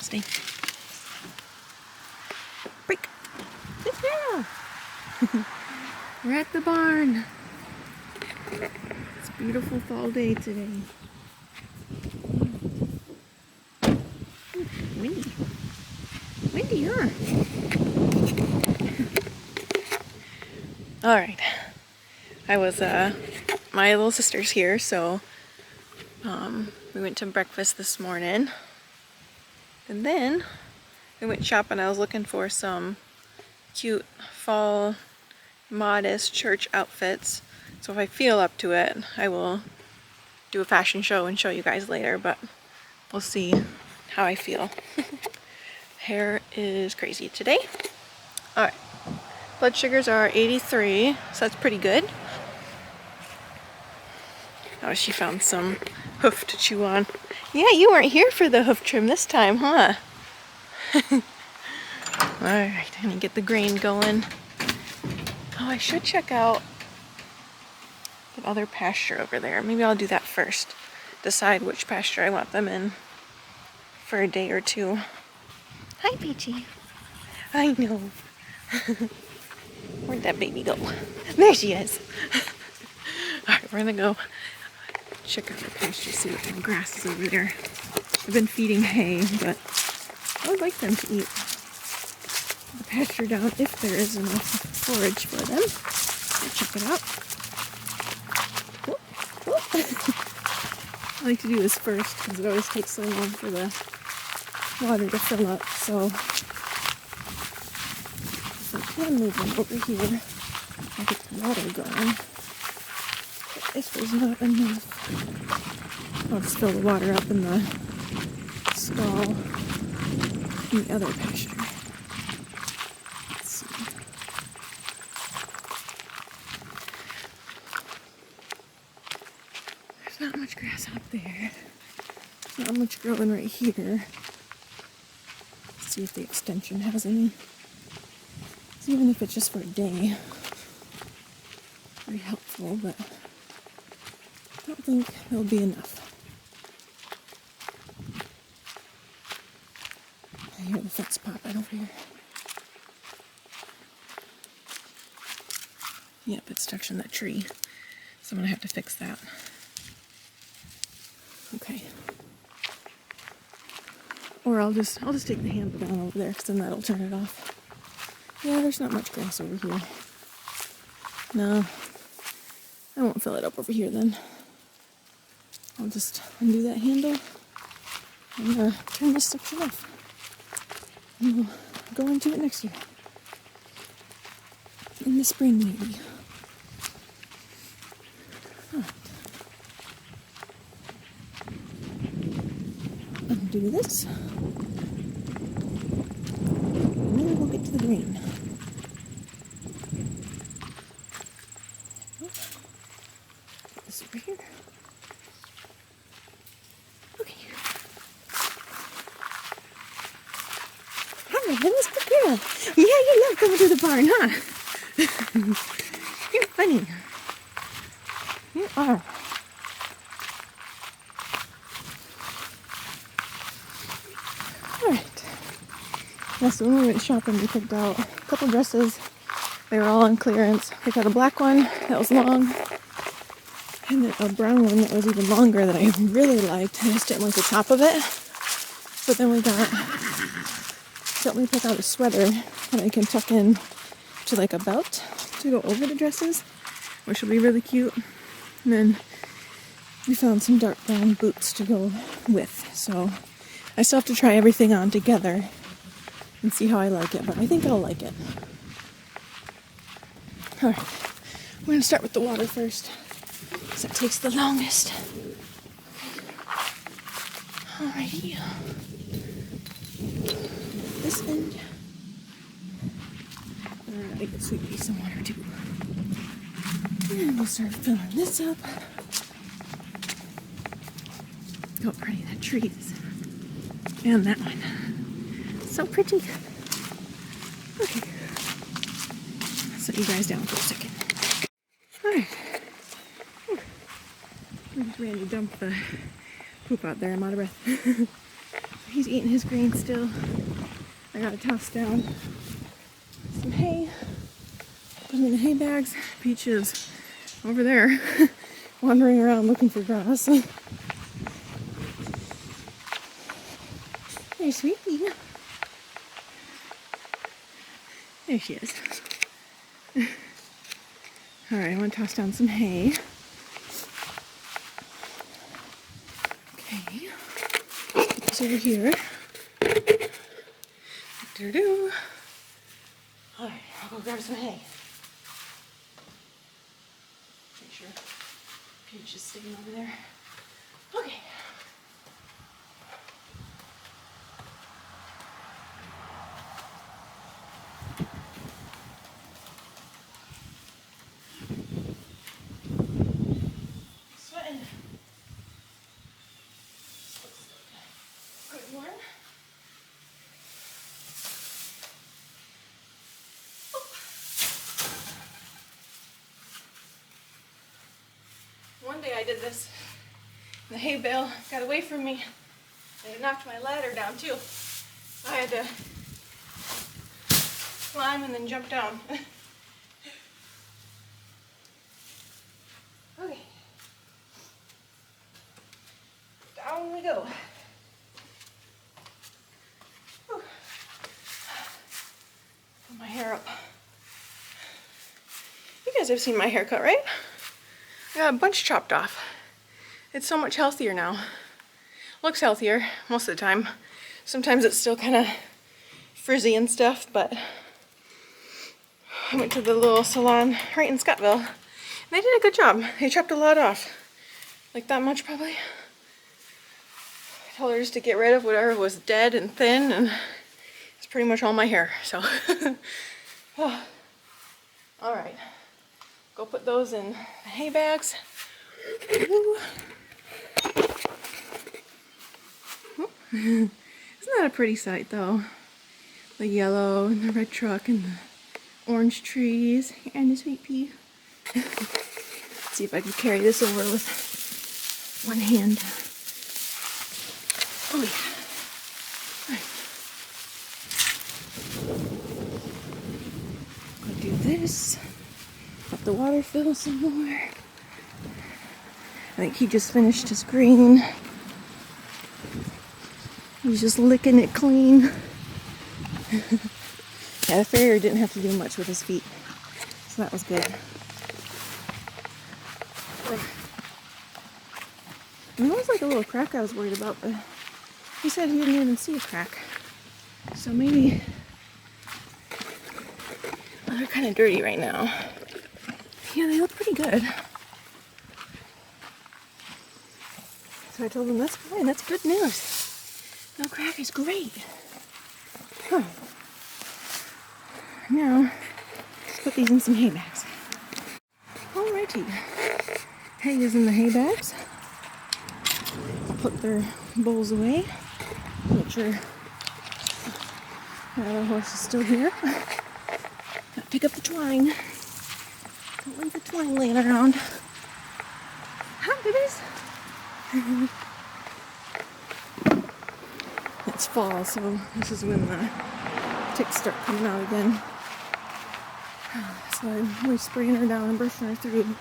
Stay. Break. Yeah. We're at the barn. It's a beautiful fall day today. Windy. Windy, huh? Alright. I was, my little sister's here, so we went to breakfast this morning. And then we went shopping. I was looking for some cute fall modest church outfits. So if I feel up to it, I will do a fashion show and show you guys later, but we'll see how I feel. Hair is crazy today. Alright. Blood sugars are 83, so that's pretty good. Oh, she found some hoof to chew on. Yeah, you weren't here for the hoof trim this time, huh? Alright, I'm gonna get the grain going. Oh, I should check out that other pasture over there. Maybe I'll do that first. Decide which pasture I want them in for a day or two. Hi, Peachy. I know. Where'd that baby go? There she is. Alright, we're gonna go check out the pasture, see what kind of grass is over there. I've been feeding hay, but I would like them to eat the pasture down if there is enough forage for them. I'll check it out. I like to do this first because it always takes so long for the water to fill up, so if I can move them over here, I'll get the water going. But if there's not enough, I'll just fill the water up in the stall in the other pasture. Let's see. There's not much grass out there. Not much growing right here. Let's see if the extension has any. So even if it's just for a day, very helpful, but I don't think it'll be enough. I hear the fence popping over here. Yep, it's touching that tree, so I'm gonna have to fix that. Okay. Or I'll just take the handle down over there, because then that'll turn it off. Yeah, there's not much grass over here. No, I won't fill it up over here then. I'll just undo that handle and turn this section off. And we'll go into it next year. In the spring, maybe. Alright. Undo this. And then we'll get to the green. Put this over here. Okay. Hi, Mr. Girl. Yeah, you love coming to the barn, huh? You're funny. You are. Alright. Yeah, so when we went shopping, we picked out a couple dresses. They were all on clearance. We got a black one that was long, and then a brown one that was even longer that I really liked. I just didn't like the top of it. But then we helped me pick out a sweater that I can tuck in to like a belt to go over the dresses, which will be really cute. And then we found some dark brown boots to go with. So I still have to try everything on together and see how I like it, but I think I'll like it. Alright, we're going to start with the water first, because that takes the longest. Alrighty. This end. I gotta get Sweet Pea some water too. And we'll start filling this up. Look how pretty that tree is. And that one. So pretty. Okay. Set you guys down for a second. Alright. I just ran to dump the poop out there. I'm out of breath. He's eating his grain still. I gotta toss down some hay. Put them in the hay bags. Peach is over there wandering around looking for grass. There's Sweetie. There she is. Alright, I want to toss down some hay. Okay. Put this over here. Do-do. Alright, I'll go grab some hay. Make sure Peach is sitting over there. Okay. Sweating. Good one. One day I did this. The hay bale got away from me. And it knocked my ladder down too. I had to climb and then jump down. Okay. Down we go. Whew. Put my hair up. You guys have seen my haircut, right? I got a bunch chopped off. It's so much healthier now. Looks healthier most of the time. Sometimes it's still kind of frizzy and stuff, but I went to the little salon right in Scottville, and they did a good job. They chopped a lot off. Like that much probably. I told her just to get rid of whatever was dead and thin, and it's pretty much all my hair, so. Oh. All right. Go put those in the hay bags. Ooh. Isn't that a pretty sight though? The yellow and the red truck and the orange trees and the sweet pea. Let's see if I can carry this over with one hand. Oh yeah. Go do this. Let the water fill some more. I think he just finished his green. He's just licking it clean. Yeah, the farrier didn't have to do much with his feet, so that was good. And there was like a little crack I was worried about, but he said he didn't even see a crack. So maybe, well, they're kind of dirty right now. Yeah, they look pretty good. So I told him, that's fine, that's good news. No crack is great. Huh. Now, let's put these in some hay bags. Alrighty. Hay is in the hay bags. I'll put their bowls away. Make sure my other horse is still here. Gotta pick up the twine. Don't leave the twine laying around. Hi, babies. It's fall, so this is when the ticks start coming out again. So I'm always spraying her down and brushing her through,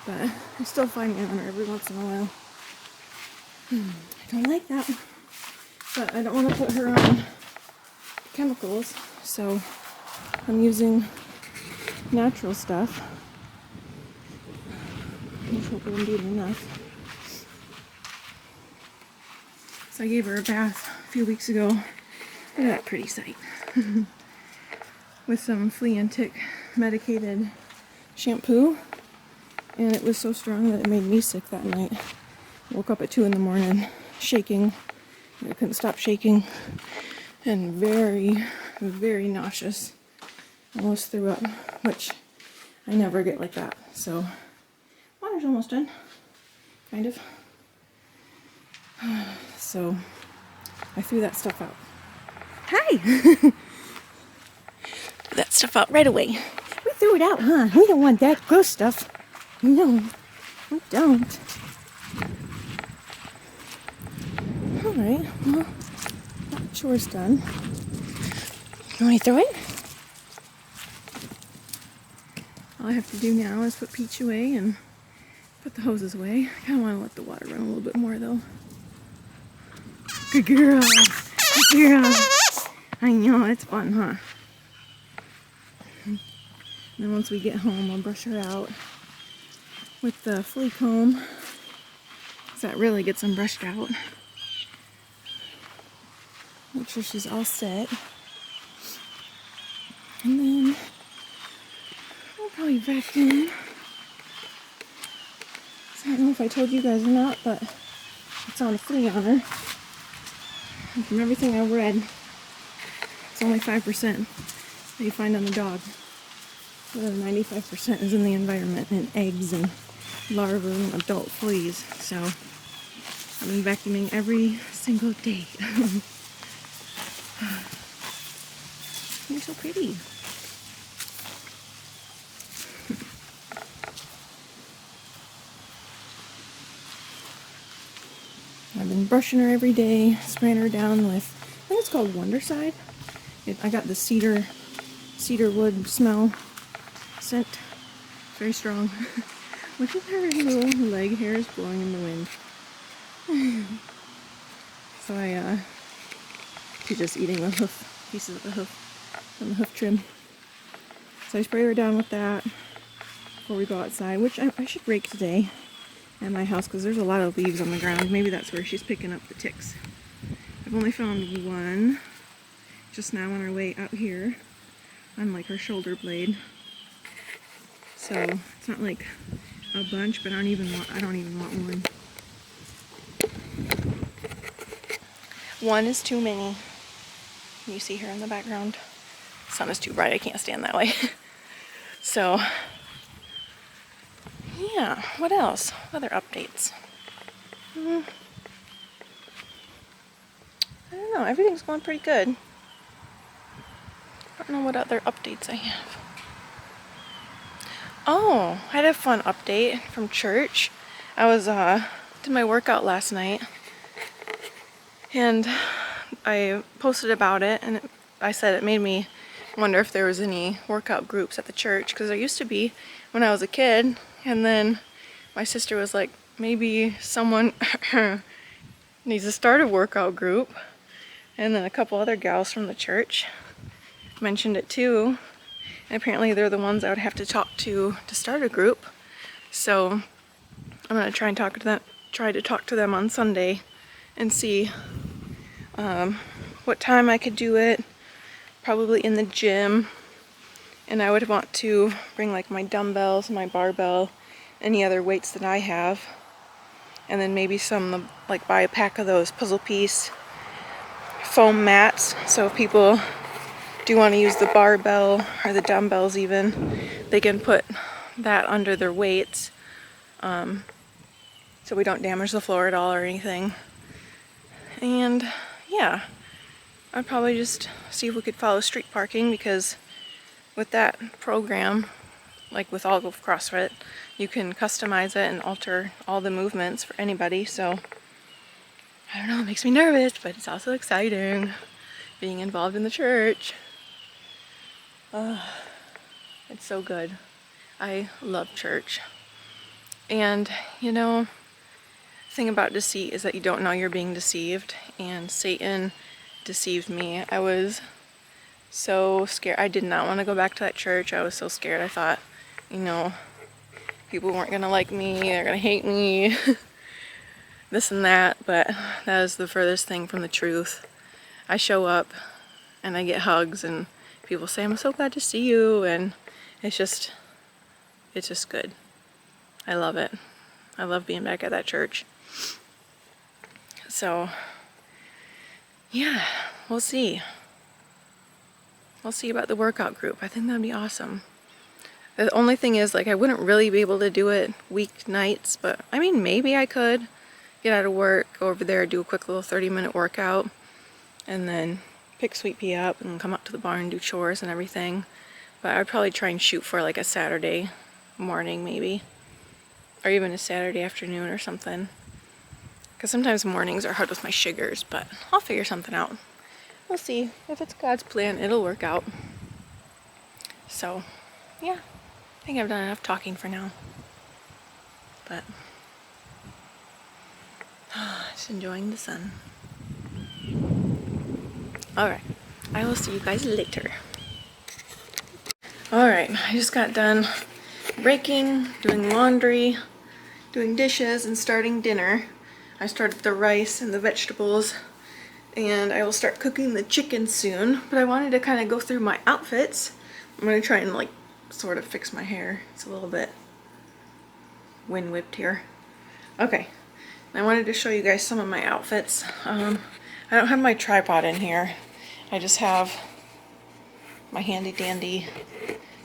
but I still find me on her every once in a while. I don't like that, but I don't want to put her on chemicals, so I'm using natural stuff, which hopefully will be enough. So I gave her a bath a few weeks ago. Look at that pretty sight. With some flea and tick medicated shampoo, and it was so strong that it made me sick that night. Woke up at 2 in the morning shaking. I couldn't stop shaking, and very, very nauseous. Almost threw up, which I never get like that. So water's almost done, kind of. So I threw that stuff out. Hi! That stuff out right away. We threw it out, huh? We don't want that gross stuff. No, we don't. Alright, well, chores done. You want me to throw it? All I have to do now is put Peach away and put the hoses away. I kind of want to let the water run a little bit more though. Good girl. Good girl. I know, it's fun, huh? And then once we get home, I'll brush her out with the flea comb. So that really gets them brushed out. Make sure she's all set. And then I'll probably vacuum. So I don't know if I told you guys or not, but it's on a flea on her. And from everything I read, it's only 5% that you find on the dog. The other 95% is in the environment, in eggs and larvae and adult fleas. So I've been vacuuming every single day. You're so pretty. I've been brushing her every day, spraying her down with, I think it's called Wondercide. I got the cedar wood smell scent. Very strong. Look at her little leg hairs blowing in the wind. So she's just eating the hoof, pieces of the hoof from the hoof trim. So I spray her down with that before we go outside, which I should rake today at my house because there's a lot of leaves on the ground. Maybe that's where she's picking up the ticks. I've only found one just now on our way out here on like her shoulder blade. So it's not like a bunch, but I don't even want one. One is too many. You see her in the background. The sun is too bright, I can't stand that way. So yeah, what else? Other updates? I don't know, everything's going pretty good. I don't know what other updates I have. Oh, I had a fun update from church. I was did my workout last night and I posted about it, and I said it made me wonder if there was any workout groups at the church, because there used to be when I was a kid, and then my sister was like, maybe someone needs to start a workout group, and then a couple other gals from the church mentioned it too, and apparently they're the ones I would have to talk to start a group. So I'm gonna try to talk to them on Sunday and see what time I could do it. Probably in the gym, and I would want to bring like my dumbbells, my barbell, any other weights that I have, and then maybe like buy a pack of those puzzle piece foam mats, so if people do want to use the barbell or the dumbbells even, they can put that under their weights, so we don't damage the floor at all or anything. And yeah, I'd probably just see if we could follow street parking, because with that program, like with all of CrossFit, you can customize it and alter all the movements for anybody. So I don't know, it makes me nervous, but it's also exciting being involved in the church. It's so good. I love church. And you know, the thing about deceit is that you don't know you're being deceived, and Satan deceived me. I was so scared. I did not want to go back to that church. I was so scared. I thought, you know, people weren't gonna like me, they're gonna hate me, this and that, but that is the furthest thing from the truth. I show up and I get hugs and people say, I'm so glad to see you, and it's just good. I love it. I love being back at that church. So yeah, we'll see. We'll see about the workout group. I think that'd be awesome. The only thing is, like, I wouldn't really be able to do it weeknights, but I mean, maybe I could get out of work, go over there, do a quick little 30-minute workout, and then pick Sweet Pea up and come up to the barn and do chores and everything. But I'd probably try and shoot for like a Saturday morning maybe, or even a Saturday afternoon or something. Because sometimes mornings are hard with my sugars, but I'll figure something out. we'll see. If it's God's plan, it'll work out. So, yeah, I think I've done enough talking for now. But, just enjoying the sun. Alright, I will see you guys later. Alright, I just got done raking, doing laundry, doing dishes, and starting dinner. I started the rice and the vegetables, and I will start cooking the chicken soon. But I wanted to kind of go through my outfits. I'm going to try and like sort of fix my hair. It's a little bit wind whipped here. Okay, I wanted to show you guys some of my outfits. I don't have my tripod in here. I just have my handy dandy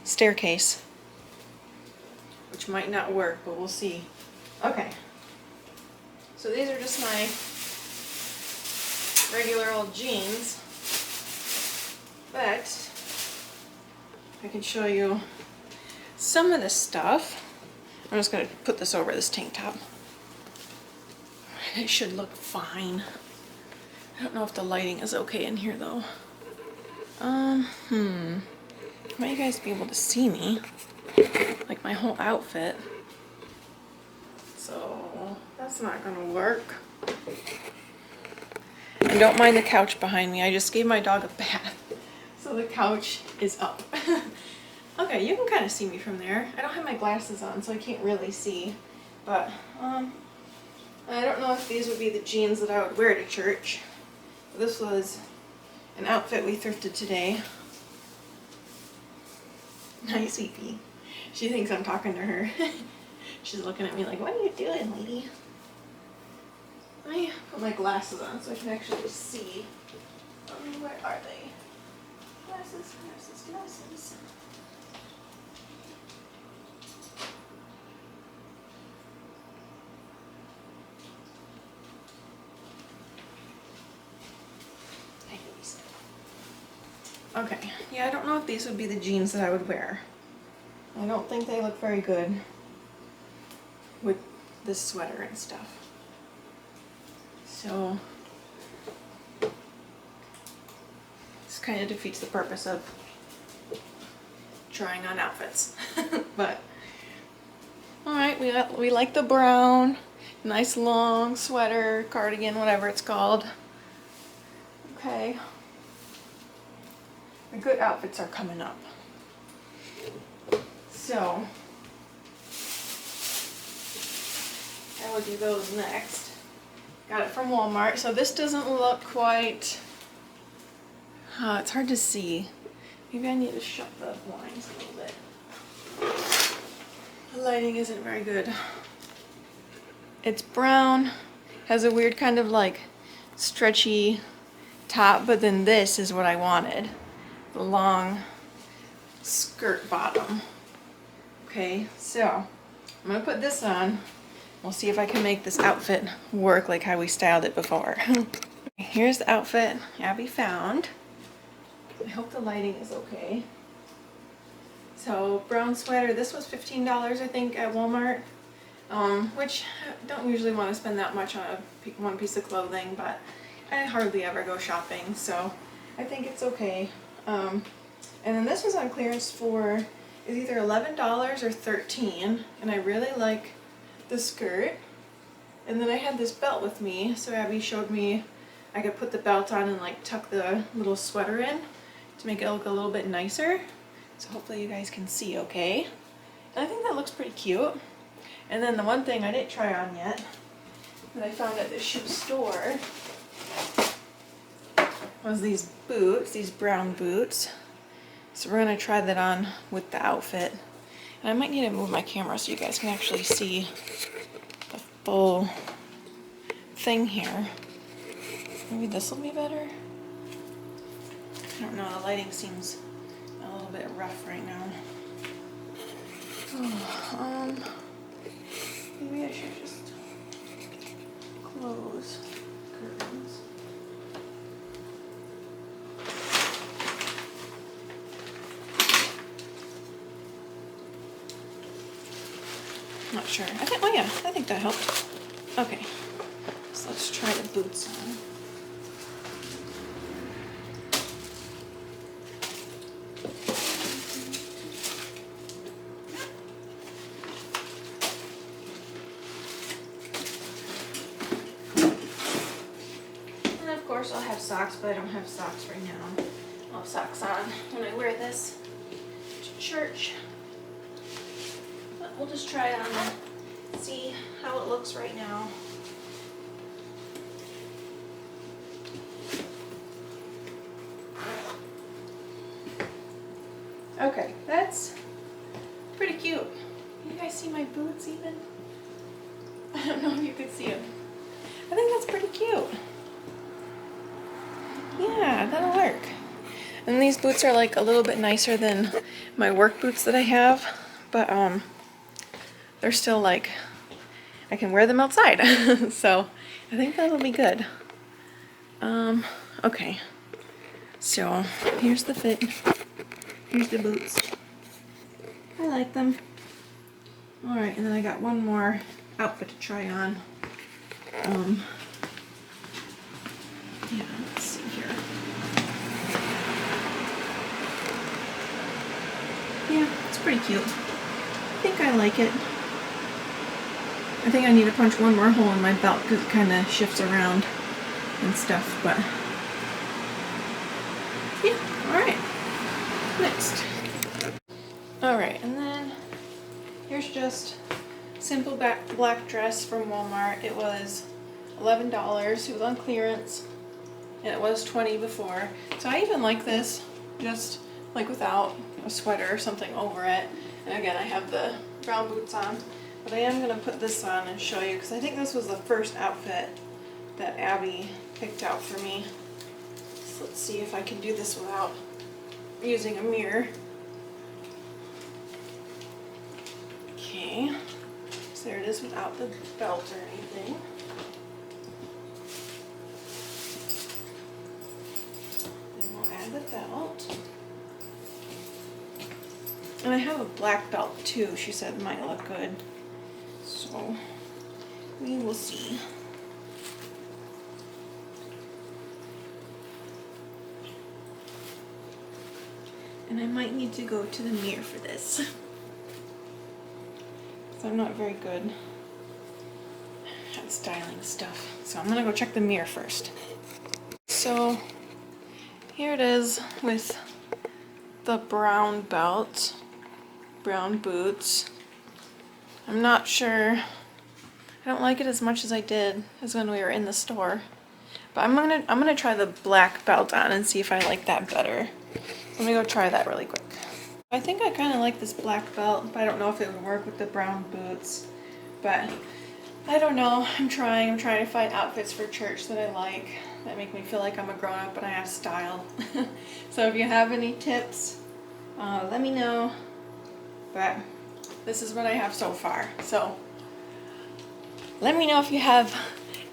staircase, which might not work, but we'll see. Okay, so these are just my regular old jeans, but I can show you some of the stuff. I'm just going to put this over this tank top. It should look fine. I don't know if the lighting is okay in here though. Might you guys be able to see me? Like my whole outfit. So that's not gonna work. And don't mind the couch behind me. I just gave my dog a bath. So the couch is up. Okay, you can kind of see me from there. I don't have my glasses on, so I can't really see. But, I don't know if these would be the jeans that I would wear to church. This was an outfit we thrifted today. Nice Evie. She thinks I'm talking to her. She's looking at me like, what are you doing, lady? Let me put my glasses on so I can actually see. Where are they? Glasses, glasses, glasses. Okay, yeah, I don't know if these would be the jeans that I would wear. I don't think they look very good with this sweater and stuff. So, this kind of defeats the purpose of trying on outfits. But, alright, we like the brown, nice long sweater, cardigan, whatever it's called. Okay. The good outfits are coming up. So, I will do those next. Got it from Walmart. So this doesn't look quite, it's hard to see. Maybe I need to shut the blinds a little bit. The lighting isn't very good. It's brown, has a weird kind of like stretchy top, but then this is what I wanted. The long skirt bottom. Okay, so I'm gonna put this on. We'll see if I can make this outfit work like how we styled it before. Here's the outfit Abby found. I hope the lighting is okay. So brown sweater, this was $15 I think at Walmart, which I don't usually want to spend that much on one piece of clothing, but I hardly ever go shopping, so I think it's okay. And then this was on clearance for either $11 or $13, and I really like the skirt. And then I had this belt with me, so Abby showed me I could put the belt on and like tuck the little sweater in to make it look a little bit nicer. So hopefully you guys can see okay. And I think that looks pretty cute. And then the one thing I didn't try on yet that I found at the shoe store was these boots, these brown boots. So we're gonna try that on with the outfit. And I might need to move my camera so you guys can actually see the full thing here. Maybe this will be better. I don't know, the lighting seems a little bit rough right now. Oh, maybe I should just close curtains. Not sure. I think, oh yeah, I think that helped. Okay, so let's try the boots on. socks, but I don't have socks right now. I'll have socks on when I wear this to church. But we'll just try it on and see how it looks right now. Okay, that's pretty cute. Can you guys see my boots even? I don't know if you could see them. I think that's pretty cute. Yeah, that'll work. And these boots are like a little bit nicer than my work boots that I have, but they're still like, I can wear them outside. So I think that'll be good. Okay. So here's the fit. Here's the boots. I like them. Alright, and then I got one more outfit to try on. Yeah, let's see here. Yeah, it's pretty cute. I think I like it. I think I need to punch one more hole in my belt because it kind of shifts around and stuff, but yeah, alright. Next. Alright, and then here's just simple black dress from Walmart. It was $11. It was on clearance, and it was $20 before. So I even like this, just like without a sweater or something over it. And again, I have the brown boots on, but I am going to put this on and show you because I think this was the first outfit that Abby picked out for me. So let's see if I can do this without using a mirror. Okay, so there it is without the belt or anything. Then we'll add the belt. And I have a black belt too, she said might look good. So we will see. And I might need to go to the mirror for this. So I'm not very good at styling stuff. So I'm gonna go check the mirror first. So here it is with the brown belt, brown boots. I'm not sure. I don't like it as much as I did as when we were in the store. But I'm gonna try the black belt on and see if I like that better. Let me go try that really quick. I think I kind of like this black belt, but I don't know if it would work with the brown boots. But I don't know. I'm trying to find outfits for church that I like, that make me feel like I'm a grown-up and I have style. So if you have any tips, let me know. But this is what I have so far. So let me know if you have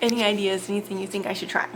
any ideas, anything you think I should try.